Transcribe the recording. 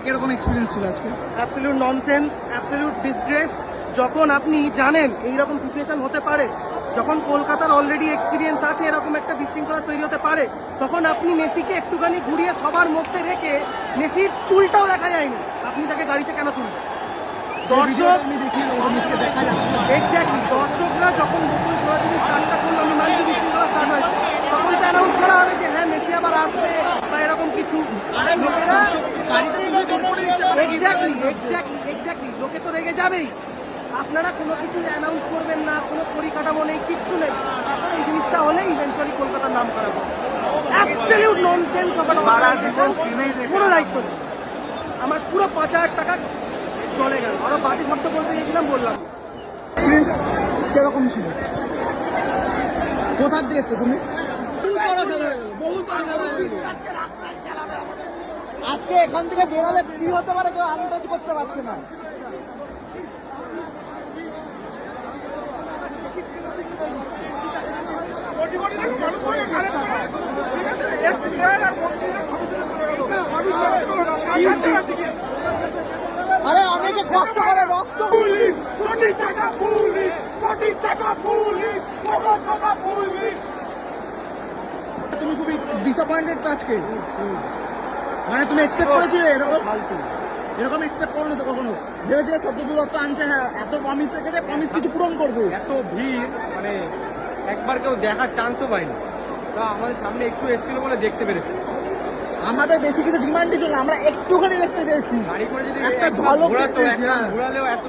কিরকম এক্সপিরিয়েন্স ছিল আজকে? Absolute nonsense, absolute disgrace. যখন আপনি জানেন এইরকম সিচুয়েশন হতে পারে, যখন কলকাতার অলরেডি এক্সপিরিয়েন্স আছে এরকম একটা বিশৃঙ্খলা তৈরি হতে পারে, তখন আপনি মেসিকে একটুখানি ঘুরিয়ে সবার মধ্যে রেখে মেসির চুলটাও দেখা যায়নি, আপনি তাকে গাড়িতে কেন তুলবেন? দর্শক আমি দেখি মেসিকে দেখা যাচ্ছে। এক্স্যাক্টলি, দর্শকরা যখন নতুন ছোড়াছুড়ি স্টার্টটা করলো, আমি মানছি বিশৃঙ্খলা স্টার্ট হয়েছে, তখন তো অ্যানাউন্স করা হবে যে হ্যাঁ মেসি আবার আসবে বা এরকম কিছু। লোকেরা এক্স্যাক্টলি লোকে তো রেগে যাবেই। আপনারা কোনো কিছু অ্যানাউন্স করবেন না, কোনো পরিকাঠামো নেই, কিচ্ছু নেই, তারপরে এই জিনিসটা হলে ইভেন্চুয়ালি কলকাতার নাম খারাপ হবে। Absolute nonsense of an organisation, কোনো দায়িত্ব নেই। আমার পুরো 5,000 টাকা চলে গেল। আরো বাজে শব্দ বলতে গেছিলাম, বললাম। এক্সপিরিয়েন্স কিরকম ছিল? কোথা দিয়ে এসছো তুমি? আজকে এখান থেকে বেরোলে কি হতে পারে কেউ আন্দাজ করতে পারছে না। আরে অনেকে কষ্ট করে রক্ত। পুলিশ কোটি টাকা, পুলিশ কোটি টাকা, পুলিশ পুলিশ। তুমি খুবই ডিসঅ্যাপয়েন্টেড তো আজকে? মানে তুমি এক্সপেক্ট করেছিলে এরকম এক্সপেক্ট করো না তো কখনো? ভেবেছিলে সত্যবির অর্থ আনছে, হ্যাঁ এত প্রমিস রেখেছে, প্রমিস কিছু পূরণ করবে। এত ভিড়, মানে একবার কেউ দেখার চান্সও পায়নি। তা আমাদের সামনে একটু এসেছিল বলে দেখতে পেরেছি। আমাদের বেশি কিছু ডিমান্ডই ছিল না, আমরা একটুখানি দেখতে চেয়েছি, গাড়ি করে যদি একটা একবার ঝলক ঘোরাতো, দেখতে চেয়েছি। একবার হ্যাঁ। ঘোরালেও এত